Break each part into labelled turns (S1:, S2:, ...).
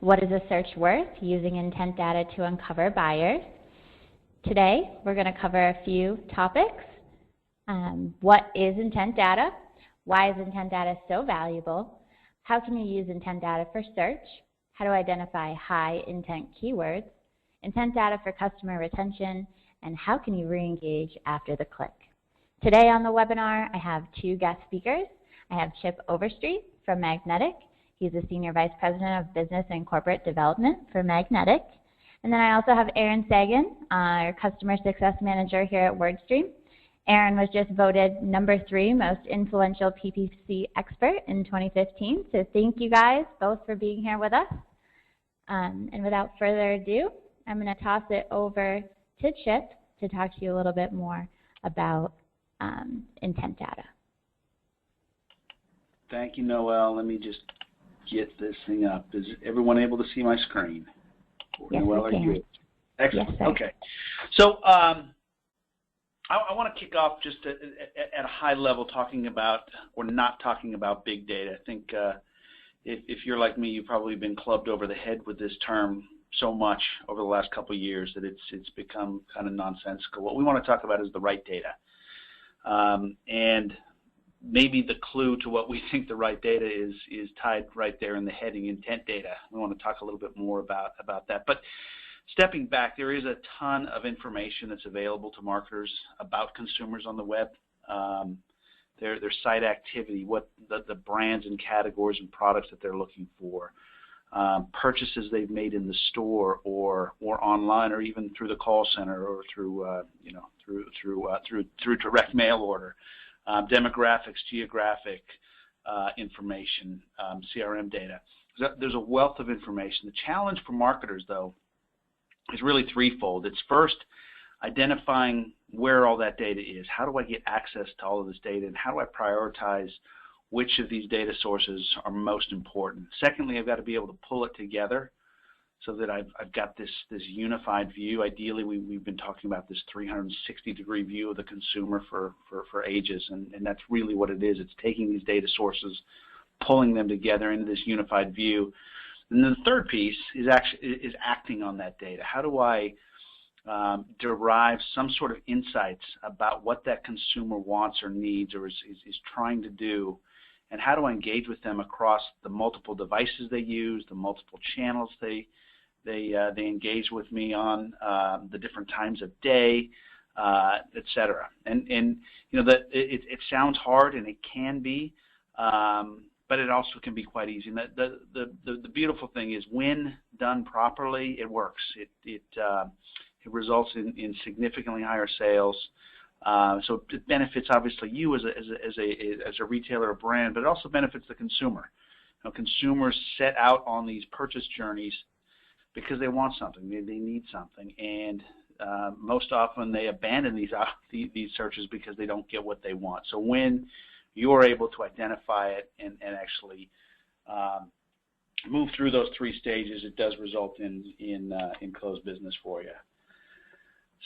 S1: What is a search worth? Using intent data to uncover buyers. Today, we're going to cover a few topics. What is intent data? Why is intent data so valuable? How can you use intent data for search? How to identify high intent keywords? Intent data for customer retention, and how can you re-engage after the click? Today on the webinar, I have two guest speakers. I have Chip Overstreet from Magnetic. He's the Senior Vice President of Business and Corporate Development for Magnetic. And then I also have Aaron Sagan, our Customer Success Manager here at WordStream. Aaron was just voted #3 most influential PPC expert in 2015. So thank you guys both for being here with us. And without further ado, I'm going to toss it over to Chip to talk to you a little bit more about intent data.
S2: Thank you, Noelle. Let me just get this thing up. Is everyone able to see my screen?
S1: Yes,
S2: Noelle,
S1: we can.
S2: are you? Excellent.
S1: Yes,
S2: okay. So I want to kick off just at a high level talking about, or not talking about, big data. I think if you're like me, you've probably been clubbed over the head with this term so much over the last couple of years that it's become kind of nonsensical. What we want to talk about is the right data. And maybe the clue to what we think the right data is tied right there in the heading, intent data. We want to talk a little bit more about that. But stepping back, there is a ton of information that's available to marketers about consumers on the web. Their site activity, what the brands and categories and products that they're looking for, purchases they've made in the store or online, or even through the call center, or through through direct mail order, demographics, geographic information, CRM data. There's a wealth of information. The challenge for marketers, though, is really threefold. It's first identifying where all that data is. How do I get access to all of this data, and how do I prioritize which of these data sources are most important? Secondly, I've got to be able to pull it together so that I've got this unified view. Ideally, we've been talking about this 360-degree view of the consumer for ages, and that's really what it is. It's taking these data sources, pulling them together into this unified view. And then the third piece is acting on that data. How do I derive some sort of insights about what that consumer wants or needs or is trying to do, and how do I engage with them across the multiple devices they use, the multiple channels they engage with me on, the different times of day, etc. And you know that it sounds hard, and it can be, but it also can be quite easy. And the beautiful thing is, when done properly, it works. It results in significantly higher sales. So it benefits obviously you as a retailer or brand, but it also benefits the consumer. You know, consumers set out on these purchase journeys because they want something, they need something, and most often they abandon these searches because they don't get what they want. So when you're able to identify it and actually move through those three stages, it does result in closed business for you.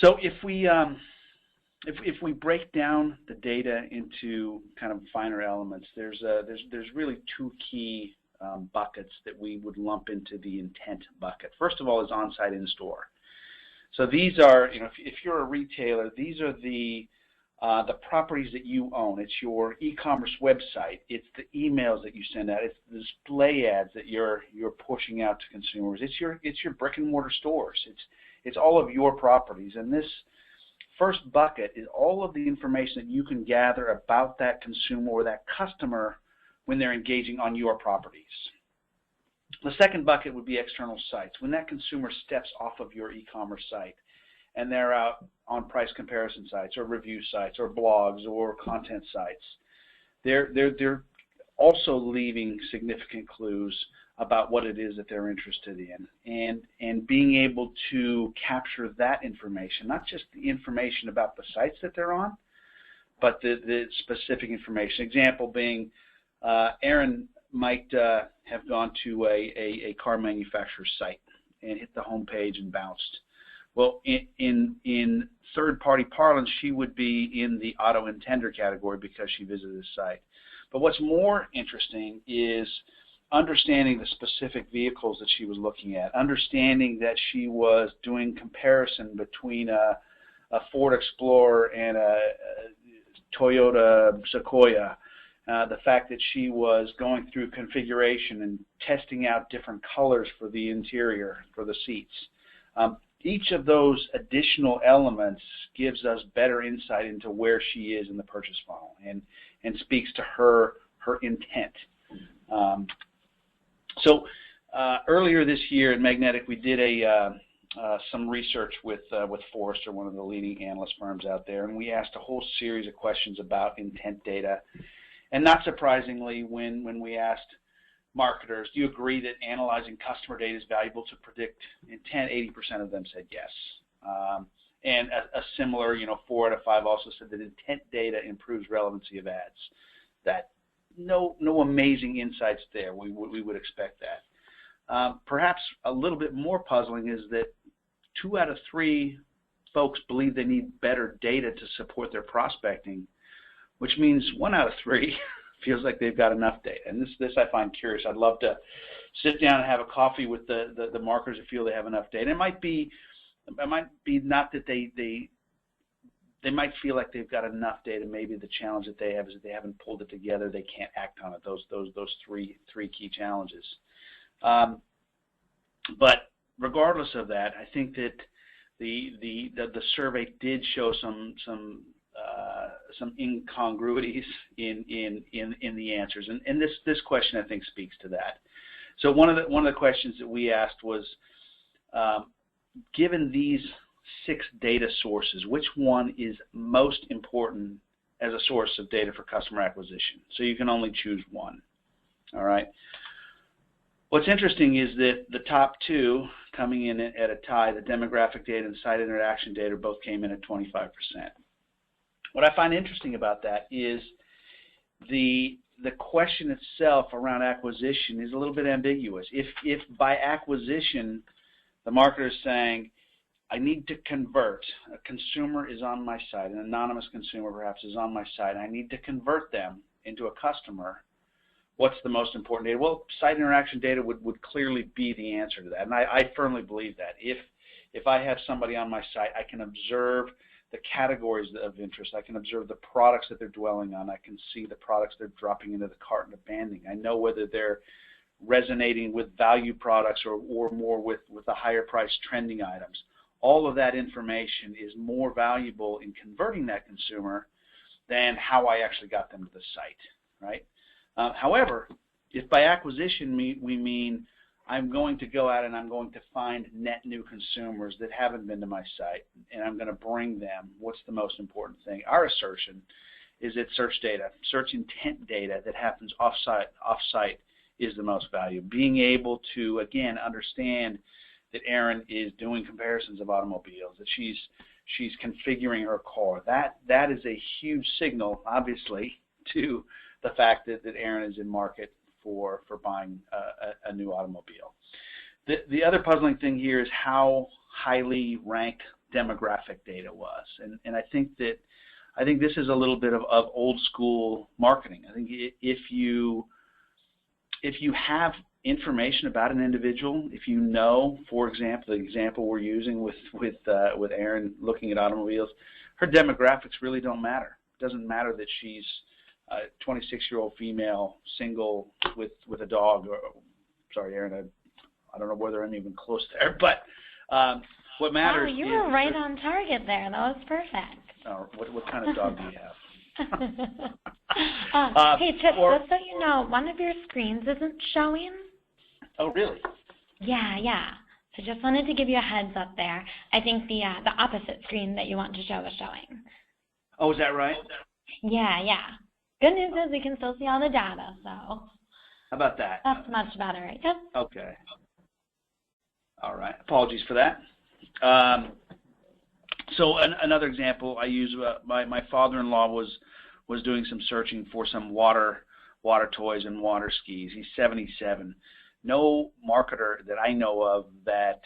S2: So if we break down the data into kind of finer elements, there's really two key buckets that we would lump into the intent bucket. First of all is on-site in-store. So these are, you know, if you're a retailer, these are the properties that you own. It's your e-commerce website. It's the emails that you send out. It's the display ads that you're pushing out to consumers. It's your brick and mortar stores. It's all of your properties. And this first bucket is all of the information that you can gather about that consumer or that customer when they're engaging on your properties. The second bucket would be external sites. When that consumer steps off of your e-commerce site and they're out on price comparison sites or review sites or blogs or content sites, they're also leaving significant clues about what it is that they're interested in, and being able to capture that information, not just the information about the sites that they're on, but the specific information. Example being, Aaron might have gone to a car manufacturer's site and hit the home page and bounced. Well, in third-party parlance, she would be in the auto intender category because she visited the site. But what's more interesting is understanding the specific vehicles that she was looking at, understanding that she was doing comparison between a Ford Explorer and a Toyota Sequoia, the fact that she was going through configuration and testing out different colors for the interior, for the seats. Each of those additional elements gives us better insight into where she is in the purchase funnel and speaks to her intent. Earlier this year at Magnetic, we did some research with Forrester, one of the leading analyst firms out there, and we asked a whole series of questions about intent data. And not surprisingly, when we asked marketers, do you agree that analyzing customer data is valuable to predict intent, 80% of them said yes. And a similar, 4 out of 5 also said that intent data improves relevancy of ads. That no amazing insights there. We would expect that. Perhaps a little bit more puzzling is that 2 out of 3 folks believe they need better data to support their prospecting, which means 1 out of 3 feels like they've got enough data. And this I find curious. I'd love to sit down and have a coffee with the marketers who feel they have enough data. It might be not that they might feel like they've got enough data. Maybe the challenge that they have is that they haven't pulled it together. They can't act on it. Those three key challenges. But regardless of that, I think that the survey did show some incongruities in the answers, and this question I think speaks to that. So one of the questions that we asked was, given these 6 data sources, which one is most important as a source of data for customer acquisition? So you can only choose one. All right. What's interesting is that the top 2 coming in at a tie, the demographic data and site interaction data, both came in at 25%. What I find interesting about that is the question itself around acquisition is a little bit ambiguous. If by acquisition the marketer is saying, I need to convert, a consumer is on my site, an anonymous consumer perhaps is on my site, I need to convert them into a customer, what's the most important data? Well, site interaction data would clearly be the answer to that, and I firmly believe that. If I have somebody on my site, I can observe the categories of interest. I can observe the products that they're dwelling on. I can see the products they're dropping into the cart and abandoning. I know whether they're resonating with value products or more with the higher price trending items. All of that information is more valuable in converting that consumer than how I actually got them to the site, right? However, if by acquisition we mean I'm going to go out and I'm going to find net new consumers that haven't been to my site, and I'm going to bring them, what's the most important thing? Our assertion is that search data, search intent data that happens off-site is the most valuable. Being able to, again, understand that Erin is doing comparisons of automobiles, that she's configuring her car, that is a huge signal, obviously, to the fact that Erin is in market for buying a new automobile. The other puzzling thing here is how highly ranked demographic data was, and I think this is a little bit of old school marketing. I think if you have information about an individual, if you know, for example, the example we're using with Erin looking at automobiles, her demographics really don't matter. It doesn't matter that she's a 26-year-old female, single, with a dog. Sorry, Erin, I don't know whether I'm even close there, but what matters
S1: you were right on target there. That was perfect.
S2: What kind of dog do you
S1: have? Hey, Chip, just so you know, one of your screens isn't showing.
S2: Oh, really?
S1: Yeah. So just wanted to give you a heads up there. I think the opposite screen that you want to show is showing.
S2: Oh, is that right?
S1: Yeah. Good news is we can still see all the data, so.
S2: How about that?
S1: That's much better, right? Yep.
S2: Okay. All right. Apologies for that. So another example I use, my father-in-law was doing some searching for some water toys and water skis. He's 77. No marketer that I know of that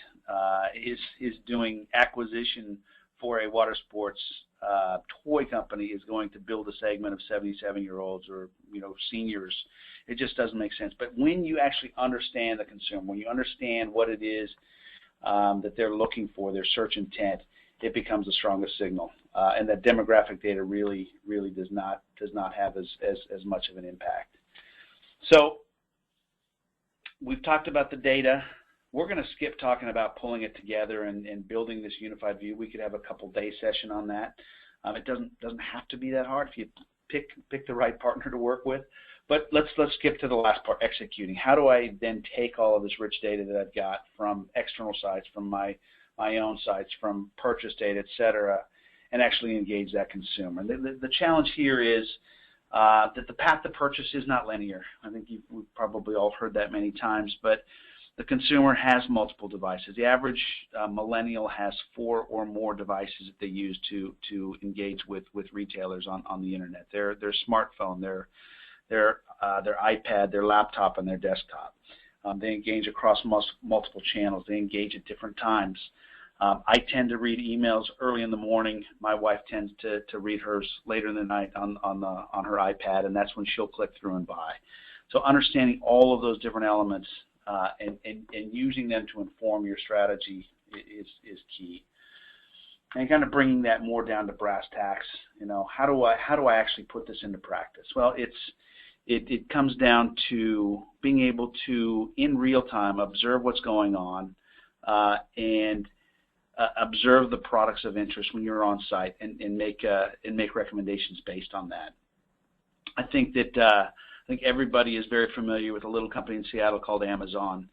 S2: is doing acquisition for a water sports toy company is going to build a segment of 77-year-olds or seniors. It just doesn't make sense. But when you actually understand the consumer, when you understand what it is that they're looking for, their search intent, it becomes the strongest signal. And that demographic data really does not have as much of an impact. So we've talked about the data. We're going to skip talking about pulling it together and building this unified view. We could have a couple-day session on that. It doesn't have to be that hard if you pick the right partner to work with. But let's skip to the last part, executing. How do I then take all of this rich data that I've got from external sites, from my own sites, from purchase data, et cetera, and actually engage that consumer? And the challenge here is that the path to purchase is not linear. I think we've probably all heard that many times, but the consumer has multiple devices. The average millennial has 4 or more devices that they use to engage with retailers on the internet. Their smartphone, their iPad, their laptop, and their desktop. They engage across multiple channels. They engage at different times. I tend to read emails early in the morning. My wife tends to read hers later in the night on her iPad, and that's when she'll click through and buy. So understanding all of those different elements and using them to inform your strategy is key. And kind of bringing that more down to brass tacks. How do I actually put this into practice? Well, it comes down to being able to, in real time, observe what's going on and observe the products of interest when you're on site and make recommendations based on that. I think everybody is very familiar with a little company in Seattle called Amazon.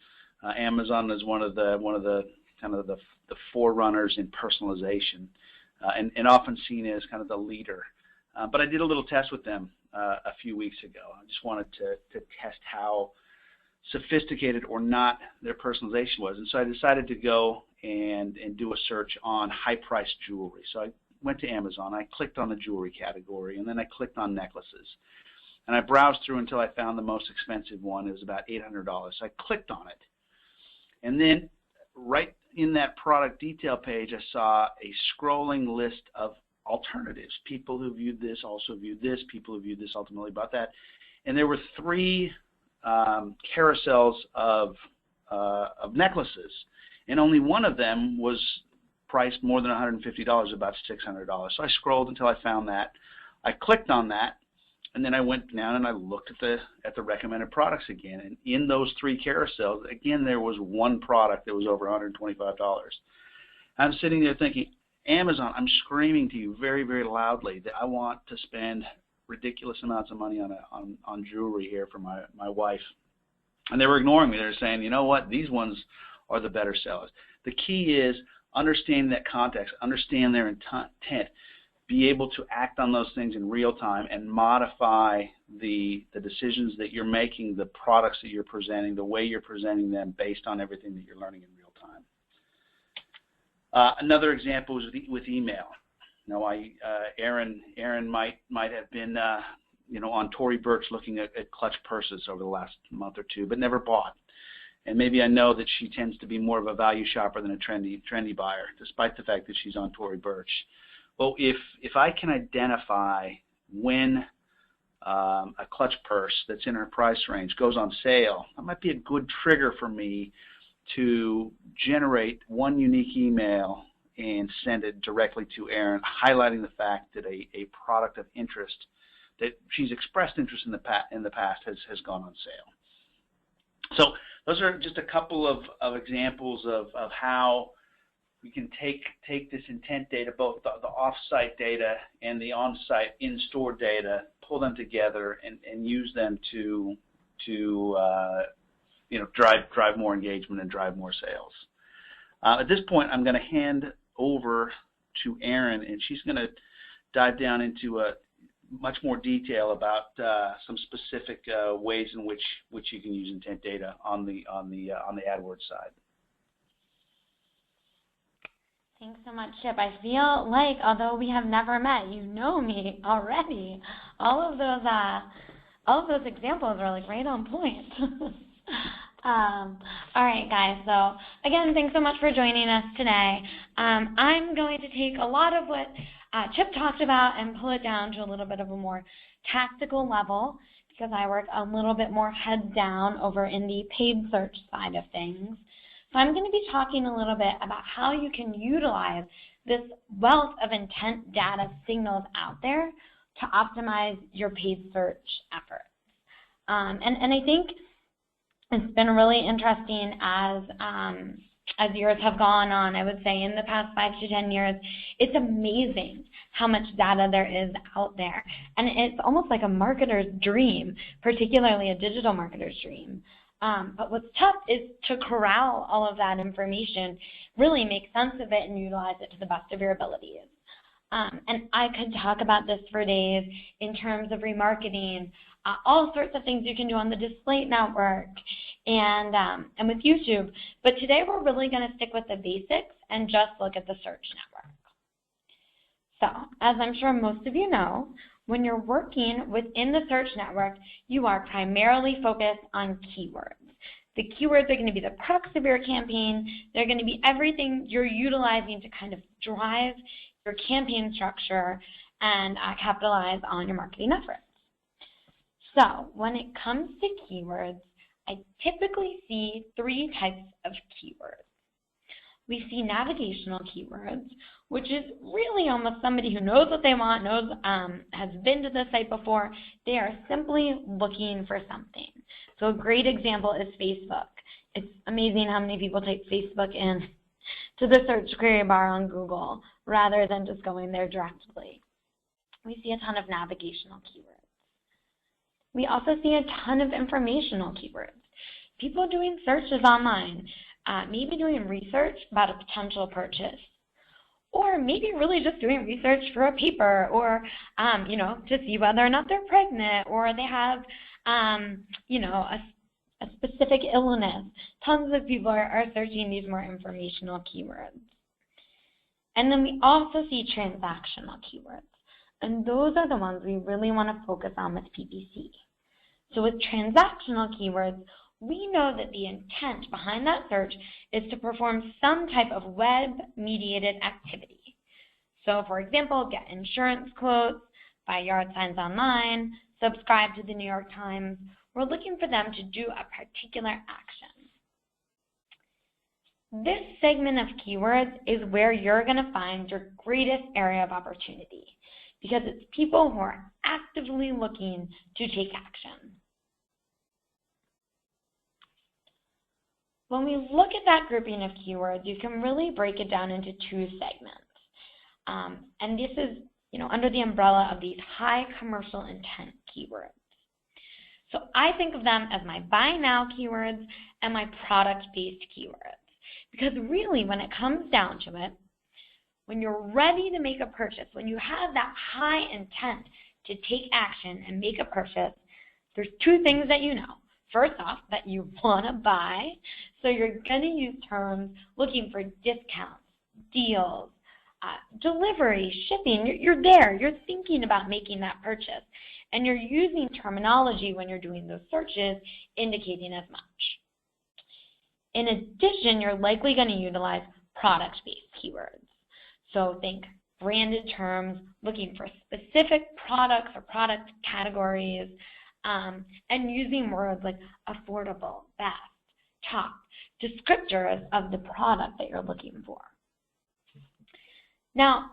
S2: Amazon is one of the forerunners in personalization, and often seen as kind of the leader. But I did a little test with them a few weeks ago. I just wanted to test how sophisticated or not their personalization was, and so I decided to go and do a search on high-priced jewelry. So I went to Amazon. I clicked on the jewelry category, and then I clicked on necklaces. And I browsed through until I found the most expensive one. It was about $800. So I clicked on it. And then right in that product detail page, I saw a scrolling list of alternatives. People who viewed this also viewed this. People who viewed this ultimately bought that. And there were 3 carousels of necklaces. And only one of them was priced more than $150, about $600. So I scrolled until I found that. I clicked on that. And then I went down and I looked at the recommended products again. And in those 3 carousels, again, there was one product that was over $125. I'm sitting there thinking, Amazon, I'm screaming to you very, very loudly that I want to spend ridiculous amounts of money on jewelry here for my wife. And they were ignoring me. They were saying, you know what, these ones are the better sellers. The key is understanding that context, understand their intent, be able to act on those things in real time and modify the decisions that you're making, the products that you're presenting, the way you're presenting them based on everything that you're learning in real time. Another example is with email. Erin might have been on Tory Burch looking at clutch purses over the last month or 2, but never bought. And maybe I know that she tends to be more of a value shopper than a trendy buyer, despite the fact that she's on Tory Burch. Well, if I can identify when a clutch purse that's in her price range goes on sale, that might be a good trigger for me to generate one unique email and send it directly to Erin, highlighting the fact that a product of interest that she's expressed interest in the past has gone on sale. So those are just a couple of examples of how we can take this intent data, both the off-site data and the on-site in-store data, pull them together and use them to drive more engagement and drive more sales. At this point, I'm going to hand over to Erin, and she's going to dive down into much more detail about some specific ways in which you can use intent data on the AdWords side.
S1: Thanks so much, Chip. I feel like, although we have never met, you know me already. All of those examples are like right on point. All right, guys. So again, thanks so much for joining us today. I'm going to take a lot of what
S3: Chip talked about and pull it down to a little bit of a more tactical level, because I work a little bit more heads down over in the paid search side of things. So I'm going to be talking a little bit about how you can utilize this wealth of intent data signals out there to optimize your paid search efforts. And I think it's been really interesting as years have gone on. I would say in the past 5 to 10 years, it's amazing how much data there is out there. And it's almost like a marketer's dream, particularly a digital marketer's dream. But what's tough is to corral all of that information, really make sense of it and utilize it to the best of your abilities. And I could talk about this for days in terms of remarketing, all sorts of things you can do on the display network and with YouTube. But today we're really going to stick with the basics and just look at the search network. So, as I'm sure most of you know, when you're working within the search network, you are primarily focused on keywords. The keywords are going to be the crux of your campaign. They're going to be everything you're utilizing to kind of drive your campaign structure and capitalize on your marketing efforts. So when it comes to keywords, I typically see 3 types of keywords. We see navigational keywords, which is really almost somebody who knows what they want, has been to the site before. They are simply looking for something. So a great example is Facebook. It's amazing how many people type Facebook in to the search query bar on Google rather than just going there directly. We see a ton of navigational keywords. We also see a ton of informational keywords. People doing searches online, maybe doing research about a potential purchase, or maybe really just doing research for a paper, or to see whether or not they're pregnant, or they have a specific illness. Tons of people are searching these more informational keywords. And then we also see transactional keywords, and those are the ones we really want to focus on with PPC. So with transactional keywords, we know that the intent behind that search is to perform some type of web-mediated activity. So for example, get insurance quotes, buy yard signs online, subscribe to the New York Times. We're looking for them to do a particular action. This segment of keywords is where you're going to find your greatest area of opportunity, because it's people who are actively looking to take action. When we look at that grouping of keywords, you can really break it down into 2 segments. And this is, under the umbrella of these high commercial intent keywords. So I think of them as my buy now keywords and my product-based keywords. Because really, when it comes down to it, when you're ready to make a purchase, when you have that high intent to take action and make a purchase, there's 2 things that you know. First off, that you want to buy, so you're going to use terms looking for discounts, deals, delivery, shipping. You're there. You're thinking about making that purchase, and you're using terminology when you're doing those searches indicating as much. In addition, you're likely going to utilize product-based keywords. So think branded terms, looking for specific products or product categories, and using words like affordable, best, top, descriptors of the product that you're looking for. Now,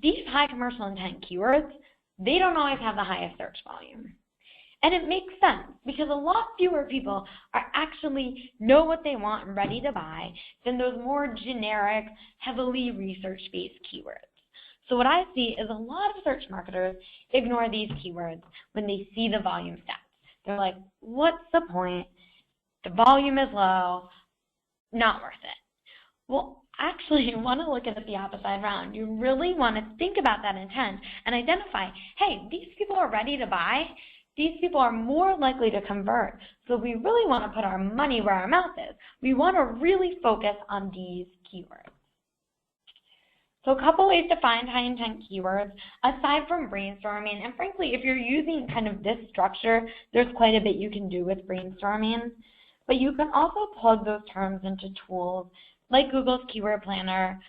S3: these high commercial intent keywords, they don't always have the highest search volume. And it makes sense, because a lot fewer people are actually know what they want and ready to buy than those more generic, heavily research-based keywords. So what I see is a lot of search marketers ignore these keywords when they see the volume stats. They're like, what's the point? The volume is low, not worth it. Well, actually, you want to look at it the opposite round. You really want to think about that intent and identify, hey, these people are ready to buy. These people are more likely to convert. So we really want to put our money where our mouth is. We want to really focus on these keywords. So a couple ways to find high intent keywords, aside from brainstorming, and frankly, if you're using kind of this structure, there's quite a bit you can do with brainstorming. But you can also plug those terms into tools like Google's Keyword Planner,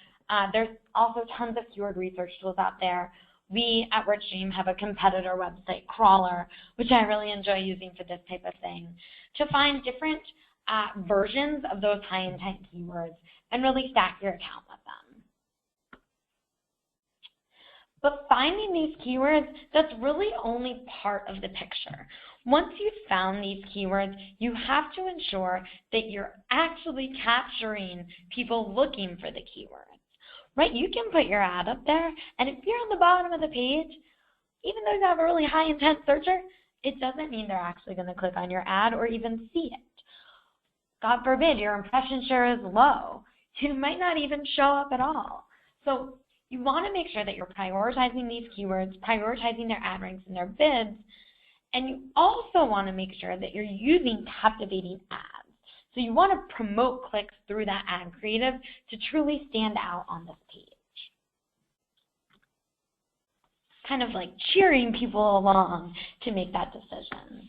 S3: There's also tons of keyword research tools out there. We at WordStream have a competitor website, Crawler, which I really enjoy using for this type of thing, to find different versions of those high intent keywords and really stack your account with them. But finding these keywords, that's really only part of the picture. Once you've found these keywords, you have to ensure that you're actually capturing people looking for the keywords. Right? You can put your ad up there, and if you're on the bottom of the page, even though you have a really high intent searcher, it doesn't mean they're actually going to click on your ad or even see it. God forbid your impression share is low. You might not even show up at all. So you want to make sure that you're prioritizing these keywords, prioritizing their ad ranks and their bids, and you also want to make sure that you're using captivating ads. So you want to promote clicks through that ad creative to truly stand out on this page. Kind of like cheering people along to make that decision.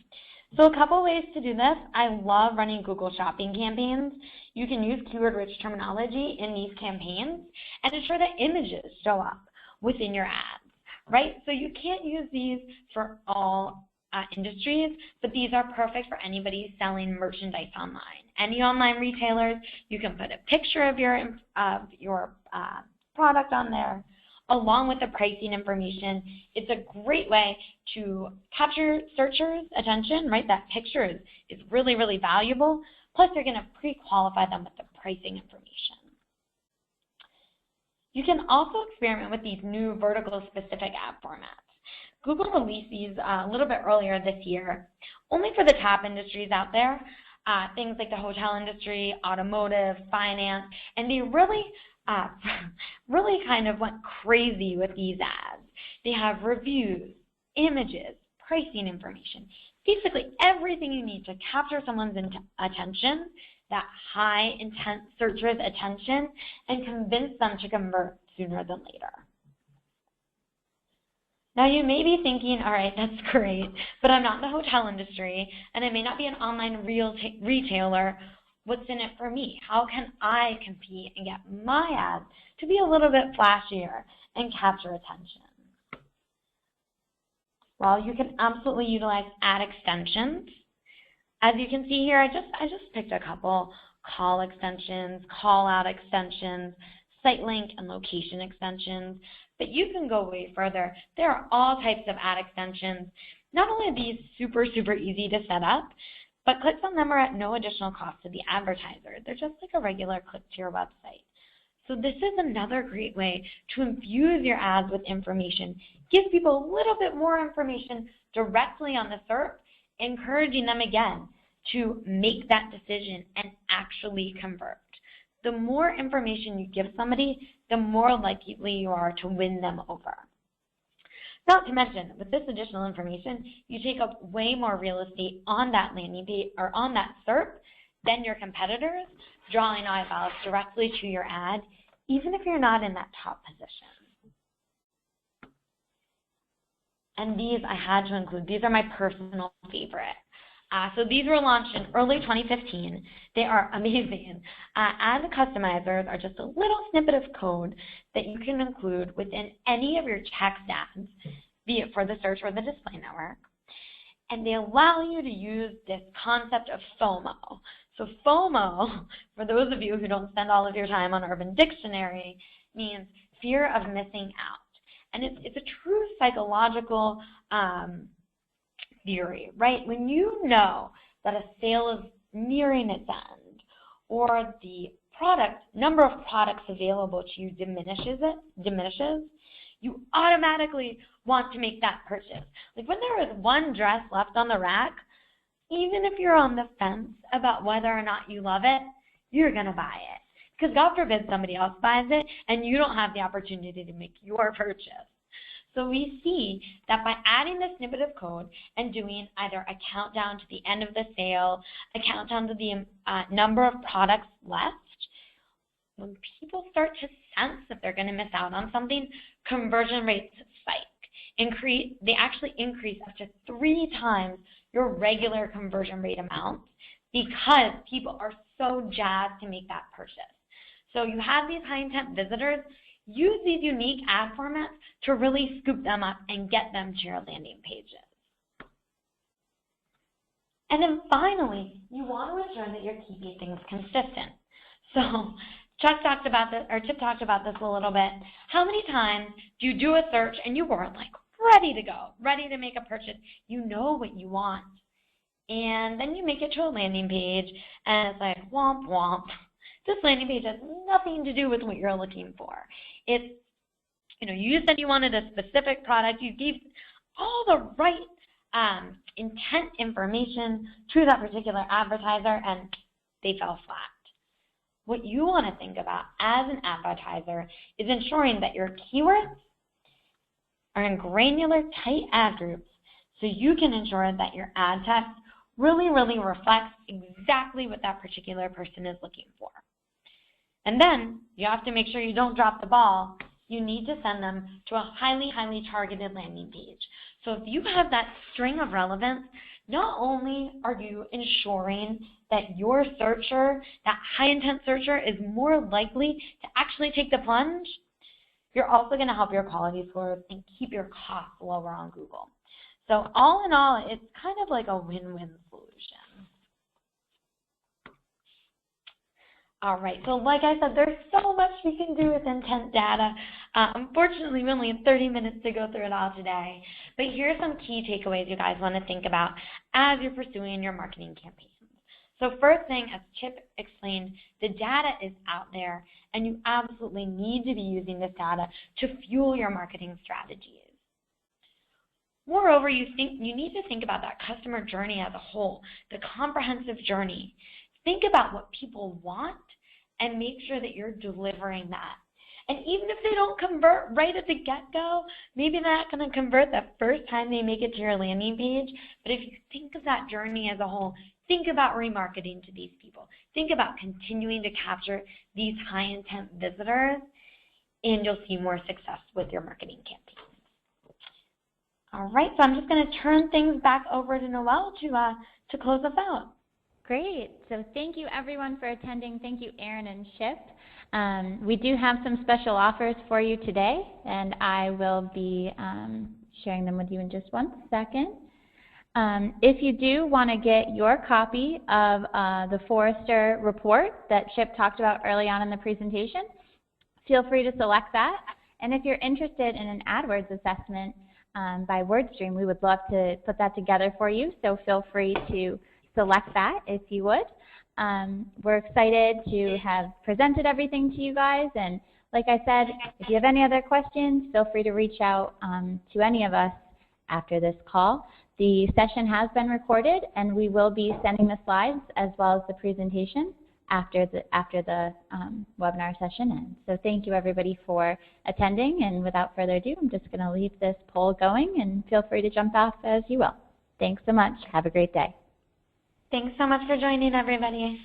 S3: So a couple ways to do this. I love running Google Shopping campaigns. You can use keyword-rich terminology in these campaigns and ensure that images show up within your ads, right? So you can't use these for all industries, but these are perfect for anybody selling merchandise online. Any online retailers, you can put a picture of your product on there, along with the pricing information. It's a great way to capture searchers' attention, right? That picture is really, really valuable. Plus, you're going to pre-qualify them with the pricing information. You can also experiment with these new vertical-specific ad formats. Google released these a little bit earlier this year, only for the top industries out there, things like the hotel industry, automotive, finance, and they really kind of went crazy with these ads. They have reviews, images, pricing information, basically everything you need to capture someone's attention, that high intent searcher's attention, and convince them to convert sooner than later. Now you may be thinking, all right, that's great, but I'm not in the hotel industry, and I may not be an online retailer. What's in it for me? How can I compete and get my ads to be a little bit flashier and capture attention? Well, you can absolutely utilize ad extensions. As you can see here, I just picked a couple: call extensions, call out extensions, site link and location extensions. But you can go way further. There are all types of ad extensions. Not only are these super, super easy to set up, but clicks on them are at no additional cost to the advertiser. They're just like a regular click to your website. So this is another great way to infuse your ads with information. Give people a little bit more information directly on the SERP, encouraging them again to make that decision and actually convert. The more information you give somebody, the more likely you are to win them over. Not to mention, with this additional information, you take up way more real estate on that landing page or on that SERP than your competitors, drawing eyeballs directly to your ad, even if you're not in that top position. And these I had to include. These are my personal favorite. So these were launched in early 2015. They are amazing. Ad customizers are just a little snippet of code that you can include within any of your text ads, be it for the search or the display network. And they allow you to use this concept of FOMO. So FOMO, for those of you who don't spend all of your time on Urban Dictionary, means fear of missing out. And it's a true psychological theory, right? When you know that a sale is nearing its end, or the number of products available to you diminishes, you automatically want to make that purchase. Like when there is one dress left on the rack, even if you're on the fence about whether or not you love it, you're going to buy it. Because God forbid somebody else buys it and you don't have the opportunity to make your purchase. So we see that by adding this snippet of code and doing either a countdown to the end of the sale, a countdown to the number of products left, when people start to sense that they're going to miss out on something, conversion rates spike. They actually increase up to 3 times your regular conversion rate amount because people are so jazzed to make that purchase. So you have these high intent visitors, use these unique ad formats to really scoop them up and get them to your landing pages. And then finally, you want to ensure that you're keeping things consistent. So Chip talked about this a little bit. How many times do you do a search and you weren't like ready to go, ready to make a purchase? You know what you want. And then you make it to a landing page and it's like, womp womp. This landing page has nothing to do with what you're looking for. It's, you said you wanted a specific product. You gave all the right intent information to that particular advertiser and they fell flat. What you want to think about as an advertiser is ensuring that your keywords are in granular, tight ad groups so you can ensure that your ad text really, really reflects exactly what that particular person is looking for. And then you have to make sure you don't drop the ball. You need to send them to a highly, highly targeted landing page. So if you have that string of relevance, not only are you ensuring that your searcher, that high intent searcher, is more likely to actually take the plunge, you're also going to help your quality scores and keep your costs lower on Google. So all in all, it's kind of like a win-win solution. All right, so like I said, there's so much we can do with intent data. Unfortunately, we only have 30 minutes to go through it all today. But here are some key takeaways you guys want to think about as you're pursuing your marketing campaigns. So first thing, as Chip explained, the data is out there, and you absolutely need to be using this data to fuel your marketing strategies. Moreover, you need to think about that customer journey as a whole, the comprehensive journey. Think about what people want and make sure that you're delivering that. And even if they don't convert right at the get-go, maybe they're not going to convert the first time they make it to your landing page, but if you think of that journey as a whole, think about remarketing to these people. Think about continuing to capture these high-intent visitors, and you'll see more success with your marketing campaigns. All right, so I'm just going to turn things back over to Noelle to close us out.
S1: Great. So thank you, everyone, for attending. Thank you, Erin and Chip. We do have some special offers for you today, and I will be sharing them with you in just one second. If you do want to get your copy of the Forrester report that Chip talked about early on in the presentation, feel free to select that. And if you're interested in an AdWords assessment by WordStream, we would love to put that together for you, so feel free to select that if you would. We're excited to have presented everything to you guys, and like I said, if you have any other questions, feel free to reach out to any of us after this call. The session has been recorded, and we will be sending the slides as well as the presentation after the webinar session ends. So thank you, everybody, for attending, and without further ado, I'm just going to leave this poll going, and feel free to jump off as you will. Thanks so much. Have a great day.
S3: Thanks so much for joining, everybody.